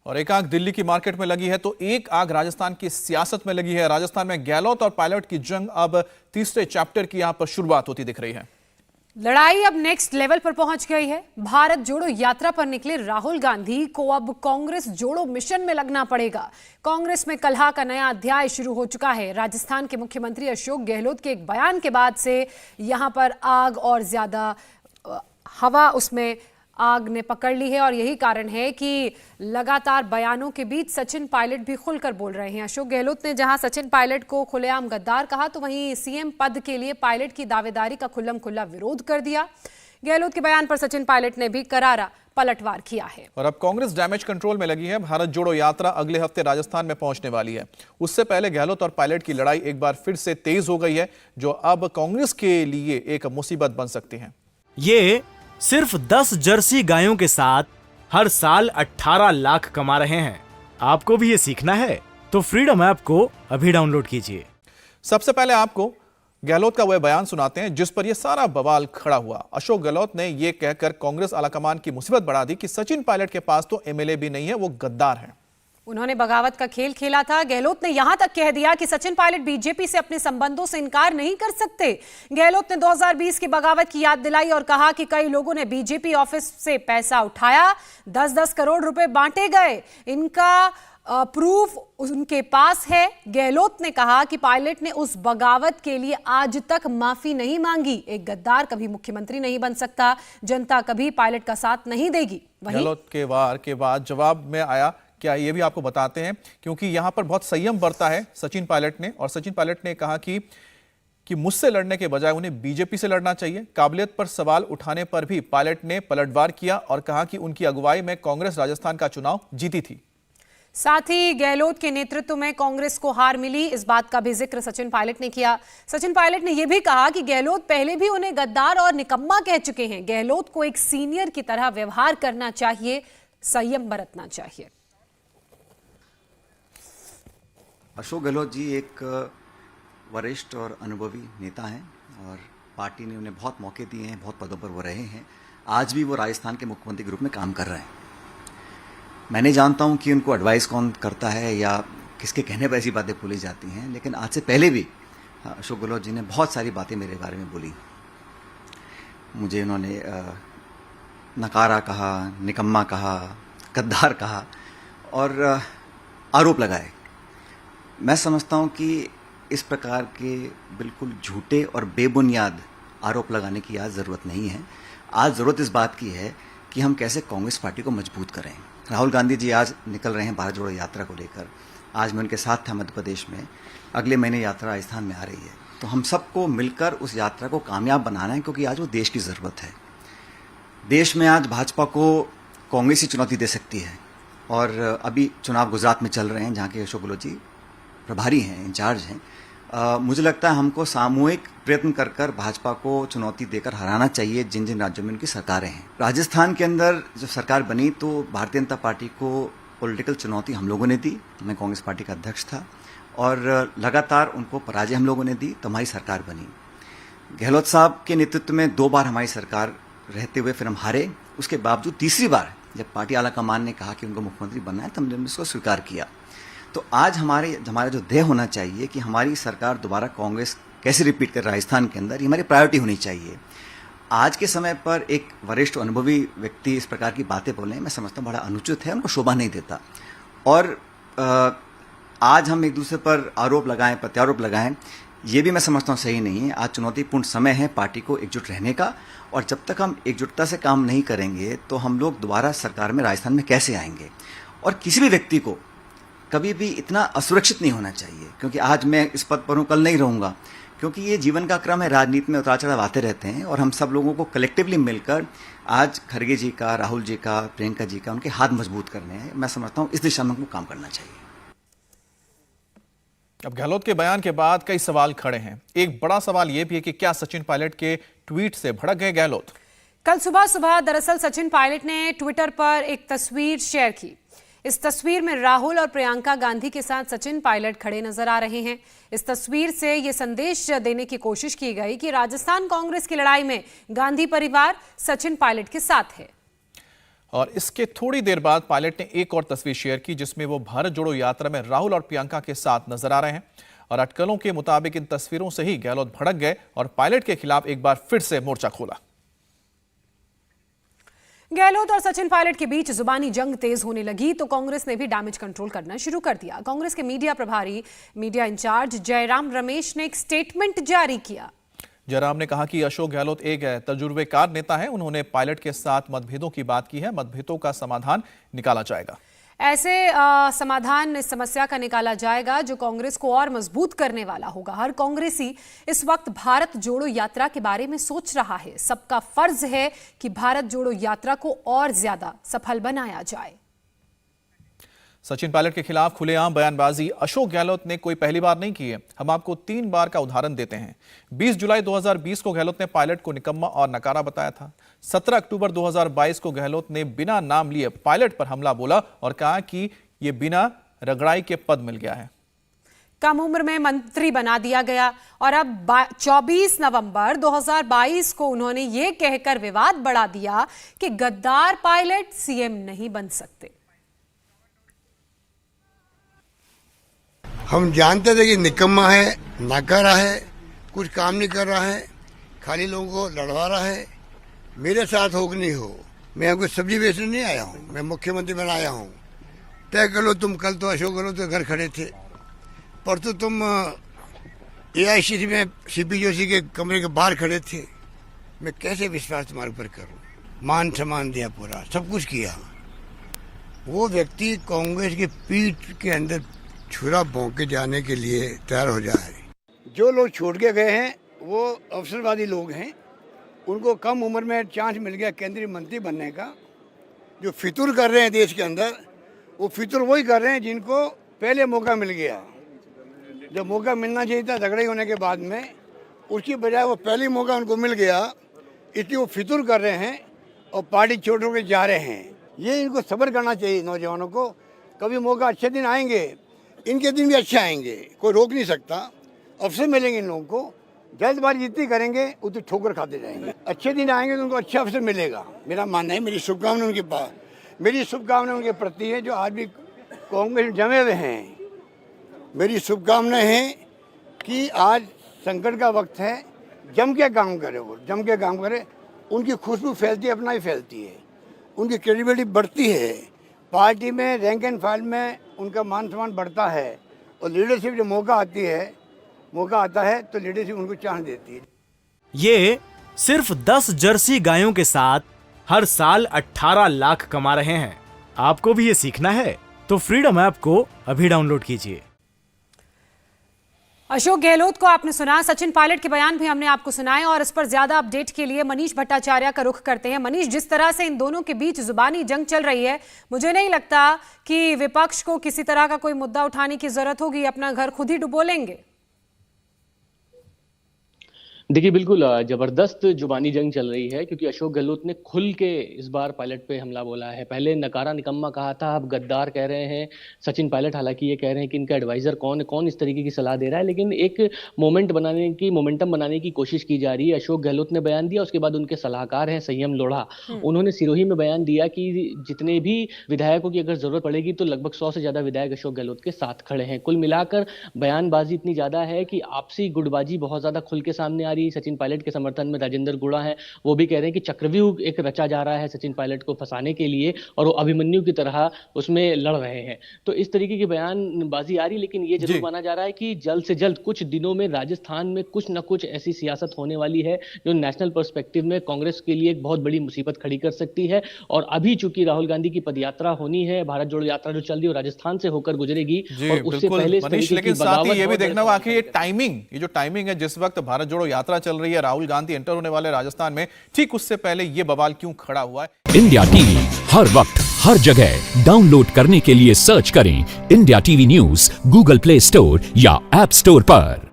और एक आंख दिल्ली की मार्केट में लगी है तो एक आंख राजस्थान की सियासत में लगी है। राजस्थान में गहलोत और पायलट की जंग अब तीसरे चैप्टर की यहां पर शुरुआत होती दिख रही है। लड़ाई अब नेक्स्ट लेवल पर पहुंच गई है। भारत जोड़ो यात्रा पर निकले राहुल गांधी को अब कांग्रेस जोड़ो मिशन में लगना पड़ेगा। कांग्रेस में कलह का नया अध्याय शुरू हो चुका है। राजस्थान के मुख्यमंत्री अशोक गहलोत के एक बयान के बाद से यहां पर आग और ज्यादा हवा उसमें आग ने पकड़ ली है और यही कारण है कि लगातार बयानों के बीच सचिन पायलट भी खुलकर बोल रहे हैं। अशोक गहलोत ने जहां सचिन पायलट को खुलेआम गद्दार कहा तो वहीं सीएम पद के लिए पायलट की दावेदारी का खुल्लम खुल्ला विरोध कर दिया। गहलोत के बयान पर सचिन पायलट ने भी करारा पलटवार किया है। और अब कांग्रेस डैमेज कंट्रोल में लगी है। भारत जोड़ो यात्रा अगले हफ्ते राजस्थान में पहुंचने वाली है। उससे पहले गहलोत और पायलट की लड़ाई एक बार फिर से तेज हो गई है, जो अब कांग्रेस के लिए एक मुसीबत बन सकती है। ये सिर्फ 10 जर्सी गायों के साथ हर साल 18 लाख कमा रहे हैं। आपको भी ये सीखना है तो फ्रीडम ऐप को अभी डाउनलोड कीजिए। सबसे पहले आपको गहलोत का वह बयान सुनाते हैं जिस पर यह सारा बवाल खड़ा हुआ। अशोक गहलोत ने यह कहकर कांग्रेस आलाकमान की मुसीबत बढ़ा दी कि सचिन पायलट के पास तो एमएलए भी नहीं है, वो गद्दार है। उन्होंने बगावत का खेल खेला था। गहलोत ने यहां तक कह दिया कि सचिन पायलट बीजेपी से अपने संबंधों से इनकार नहीं कर सकते। गहलोत ने 2020 की बगावत की याद दिलाई और कहा कि कई लोगों ने बीजेपी ऑफिस से पैसा उठाया, 10-10 करोड़ रुपए बांटे गए, इनका प्रूफ उनके पास है। गहलोत ने कहा कि पायलट ने उस बगावत के लिए आज तक माफी नहीं मांगी। एक गद्दार कभी मुख्यमंत्री नहीं बन सकता, जनता कभी पायलट का साथ नहीं देगी। गहलोत के वार के बाद जवाब में आया क्या, ये भी आपको बताते हैं, क्योंकि यहां पर बहुत संयम बरता है सचिन पायलट ने। और सचिन पायलट ने कहा कि मुझसे लड़ने के बजाय उन्हें बीजेपी से लड़ना चाहिए। काबिलियत पर सवाल उठाने पर भी पायलट ने पलटवार किया और कहा कि उनकी अगुवाई में कांग्रेस राजस्थान का चुनाव जीती थी। साथ ही गहलोत के नेतृत्व में कांग्रेस को हार मिली, इस बात का भी जिक्र सचिन पायलट ने किया। सचिन पायलट ने यह भी कहा कि गहलोत पहले भी उन्हें गद्दार और निकम्मा कह चुके हैं। गहलोत को एक सीनियर की तरह व्यवहार करना चाहिए, संयम बरतना चाहिए। अशोक गहलोत जी एक वरिष्ठ और अनुभवी नेता हैं और पार्टी ने उन्हें बहुत मौके दिए हैं, बहुत पदों पर वो रहे हैं। आज भी वो राजस्थान के मुख्यमंत्री के रूप में काम कर रहे हैं। मैं नहीं जानता हूं कि उनको एडवाइस कौन करता है या किसके कहने पर ऐसी बातें बोली जाती हैं, लेकिन आज से पहले भी अशोक गहलोत जी ने बहुत सारी बातें मेरे बारे में बोली। मुझे उन्होंने नकारा कहा, निकम्मा कहा, गद्दार कहा और आरोप लगाए। मैं समझता हूं कि इस प्रकार के बिल्कुल झूठे और बेबुनियाद आरोप लगाने की आज ज़रूरत नहीं है। आज ज़रूरत इस बात की है कि हम कैसे कांग्रेस पार्टी को मजबूत करें। राहुल गांधी जी आज निकल रहे हैं भारत जोड़ो यात्रा को लेकर। आज मैं उनके साथ था मध्य प्रदेश में। अगले महीने यात्रा राजस्थान में आ रही है, तो हम सबको मिलकर उस यात्रा को कामयाब बनाना है, क्योंकि आज वो देश की ज़रूरत है। देश में आज भाजपा को कांग्रेस ही चुनौती दे सकती है। और अभी चुनाव गुजरात में चल रहे हैं, जहाँ के अशोक गहलोत जी प्रभारी हैं, इंचार्ज हैं। मुझे लगता है हमको सामूहिक प्रयत्न कर कर भाजपा को चुनौती देकर हराना चाहिए, जिन जिन राज्यों में उनकी सरकारें हैं। राजस्थान के अंदर जब सरकार बनी तो भारतीय जनता पार्टी को पॉलिटिकल चुनौती हम लोगों ने दी। मैं कांग्रेस पार्टी का अध्यक्ष था और लगातार उनको पराजय हम लोगों ने दी, तो हमारी सरकार बनी। गहलोत साहब के नेतृत्व में 2 बार हमारी सरकार रहते हुए फिर हम हारे। उसके बावजूद तीसरी बार जब पार्टी आलाकमान ने कहा कि उनको मुख्यमंत्री बनना है, तो हमने उसको स्वीकार किया। तो आज हमारा जो ध्येय होना चाहिए कि हमारी सरकार दोबारा कांग्रेस कैसे रिपीट कर राजस्थान के अंदर, ये हमारी प्रायोरिटी होनी चाहिए। आज के समय पर एक वरिष्ठ अनुभवी व्यक्ति इस प्रकार की बातें बोलें, मैं समझता हूँ बड़ा अनुचित है, उनको शोभा नहीं देता। और आज हम एक दूसरे पर आरोप लगाएं, प्रत्यारोप लगाएं, ये भी मैं समझता हूँ सही नहीं है। आज चुनौतीपूर्ण समय है पार्टी को एकजुट रहने का, और जब तक हम एकजुटता से काम नहीं करेंगे तो हम लोग दोबारा सरकार में राजस्थान में कैसे आएंगे। और किसी भी व्यक्ति को कभी भी इतना असुरक्षित नहीं होना चाहिए, क्योंकि आज मैं इस पद पर हूँ, कल नहीं रहूँगा, क्योंकि ये जीवन का क्रम है। राजनीति में उतार चढ़ाव आते रहते हैं और हम सब लोगों को कलेक्टिवली मिलकर आज खड़गे जी का, राहुल जी का, प्रियंका जी का, उनके हाथ मजबूत करने हैं। मैं समझता हूँ इस दिशा में हमको काम करना चाहिए। अब गहलोत के बयान के बाद कई सवाल खड़े हैं। एक बड़ा सवाल यह भी है कि क्या सचिन पायलट के ट्वीट से भड़क गए गहलोत? कल सुबह दरअसल सचिन पायलट ने ट्विटर पर एक तस्वीर शेयर की। इस तस्वीर में राहुल और प्रियंका गांधी के साथ सचिन पायलट खड़े नजर आ रहे हैं। इस तस्वीर से यह संदेश देने की कोशिश की गई कि राजस्थान कांग्रेस की लड़ाई में गांधी परिवार सचिन पायलट के साथ है। और इसके थोड़ी देर बाद पायलट ने एक और तस्वीर शेयर की जिसमें वो भारत जोड़ो यात्रा में राहुल और प्रियंका के साथ नजर आ रहे हैं। और अटकलों के मुताबिक इन तस्वीरों से ही गहलोत भड़क गए और पायलट के खिलाफ एक बार फिर से मोर्चा खोला। गहलोत और सचिन पायलट के बीच जुबानी जंग तेज होने लगी तो कांग्रेस ने भी डैमेज कंट्रोल करना शुरू कर दिया। कांग्रेस के मीडिया प्रभारी, मीडिया इंचार्ज जयराम रमेश ने एक स्टेटमेंट जारी किया। जयराम ने कहा कि अशोक गहलोत एक तजुर्बेकार नेता है। उन्होंने पायलट के साथ मतभेदों की बात की है। मतभेदों का समाधान निकाला जाएगा। ऐसे समाधान इस समस्या का निकाला जाएगा जो कांग्रेस को और मजबूत करने वाला होगा। हर कांग्रेसी इस वक्त भारत जोड़ो यात्रा के बारे में सोच रहा है। सबका फर्ज है कि भारत जोड़ो यात्रा को और ज्यादा सफल बनाया जाए। सचिन पायलट के खिलाफ खुलेआम बयानबाजी अशोक गहलोत ने कोई पहली बार नहीं की है। हम आपको 3 बार का उदाहरण देते हैं। 20 जुलाई 2020 को गहलोत ने पायलट को निकम्मा और नकारा बताया था। 17 अक्टूबर 2022 को गहलोत ने बिना नाम लिए पायलट पर हमला बोला और कहा कि यह बिना रगड़ाई के पद मिल गया है। कम उम्र में मंत्री बना दिया गया और अब 24 नवंबर 2022 को उन्होंने ये कहकर विवाद बढ़ा दिया कि गद्दार पायलट सीएम नहीं बन सकते। हम जानते थे कि निकम्मा है, नाकारा है, कुछ काम नहीं कर रहा है, खाली लोगों को लड़वा रहा है। मेरे साथ हो कि नहीं हो, मैं यहाँ कोई सब्जी बेचने नहीं आया हूँ, मैं मुख्यमंत्री बनाया हूँ। तय कर लो तुम। कल तो अशोक गहलोत के घर खड़े थे, परसों तुम AICC में CP जोशी के कमरे के बाहर खड़े थे। मैं कैसे विश्वास तुम्हारे ऊपर करूँ? मान सम्मान दिया, पूरा सब कुछ किया। वो व्यक्ति कांग्रेस की पीठ के अंदर छुरा भोंक के जाने के लिए तैयार हो जाए। जो लोग छोड़ के गए हैं वो अवसरवादी लोग हैं। उनको कम उम्र में चांस मिल गया केंद्रीय मंत्री बनने का। जो फितूर कर रहे हैं देश के अंदर, वो फितूर वही कर रहे हैं जिनको पहले मौका मिल गया। जब मौका मिलना चाहिए था झगड़े होने के बाद में, उसकी बजाय वो पहले मौका उनको मिल गया, इसलिए वो फितूर कर रहे हैं और पार्टी छोड़ के जा रहे हैं। ये इनको सब्र करना चाहिए नौजवानों को। कभी मौका अच्छे दिन आएंगे, इनके दिन भी अच्छे आएंगे, कोई रोक नहीं सकता। अवसर मिलेंगे इन लोगों को। जल्दबाजी जितनी करेंगे उतनी ठोकर खाते जाएंगे। अच्छे दिन आएंगे तो उनको अच्छा अवसर मिलेगा, मेरा मानना है। मेरी शुभकामनाएं उनके पास, मेरी शुभकामनाएं उनके प्रति है जो आज भी कांग्रेस में जमे हुए हैं। मेरी शुभकामनाएं हैं कि आज संकट का वक्त है, जम के काम करे, वो जम के काम करे। उनकी खुशबू फैलती है, अपना ही फैलती है, उनकी क्रेडिबिलिटी बढ़ती है। पार्टी में रैंक एंड फाइल में उनका मान सम्मान बढ़ता है और लीडरशिप जो मौका आता है तो लीडरशिप उनको चांस देती है। ये सिर्फ 10 जर्सी गायों के साथ हर साल 18 लाख कमा रहे हैं। आपको भी ये सीखना है तो फ्रीडम ऐप को अभी डाउनलोड कीजिए। अशोक गहलोत को आपने सुना, सचिन पायलट के बयान भी हमने आपको सुनाए और इस पर ज्यादा अपडेट के लिए मनीष भट्टाचार्य का रुख करते हैं। मनीष, जिस तरह से इन दोनों के बीच जुबानी जंग चल रही है, मुझे नहीं लगता कि विपक्ष को किसी तरह का कोई मुद्दा उठाने की जरूरत होगी। अपना घर खुद ही डुबो लेंगे। देखिए, बिल्कुल जबरदस्त जुबानी जंग चल रही है क्योंकि अशोक गहलोत ने खुल के इस बार पायलट पे हमला बोला है। पहले नकारा निकम्मा कहा था, अब गद्दार कह रहे हैं सचिन पायलट। हालांकि ये कह रहे हैं कि इनका एडवाइजर कौन इस तरीके की सलाह दे रहा है, लेकिन एक मोमेंटम बनाने की कोशिश की जा रही है। अशोक गहलोत ने बयान दिया, उसके बाद उनके सलाहकार हैं संयम लोढ़ा, उन्होंने सिरोही में बयान दिया कि जितने भी विधायकों की अगर जरूरत पड़ेगी तो लगभग 100 से ज्यादा विधायक अशोक गहलोत के साथ खड़े हैं। कुल मिलाकर बयानबाजी इतनी ज्यादा है कि आपसी गुटबाजी बहुत ज्यादा खुल के सामने आ रही है। सचिन पायलट के समर्थन में राजेंद्र गुड़ा हैं, वो भी कह रहे हैं कि चक्रव्यूह एक रचा जा रहा है सचिन पायलट को फंसाने के लिए और वो अभिमन्यु की तरह उसमें लड़ रहे हैं। तो इस तरीके की बयानबाजी आ रही, लेकिन ये जरूर माना जा रहा है कि जल्द से जल्द कुछ दिनों में राजस्थान में कुछ न कुछ ऐसी सियासत होने वाली है जो नेशनल पर्सपेक्टिव में कांग्रेस के लिए एक बहुत बड़ी मुसीबत खड़ी कर सकती है। और अभी चूंकि राहुल गांधी की पदयात्रा होनी है, भारत जोड़ो यात्रा जो चल रही है राजस्थान से होकर गुजरेगी और उससे पहले लेकिन साथ ही ये भी देखना होगा कि ये जो टाइमिंग है, जिस वक्त भारत जोड़ो यात्रा चल रही है, राहुल गांधी एंटर होने वाले राजस्थान में, ठीक उससे पहले ये बवाल क्यों खड़ा हुआ है। इंडिया टीवी हर वक्त हर जगह डाउनलोड करने के लिए सर्च करें India TV news Google play store या ऐप स्टोर पर।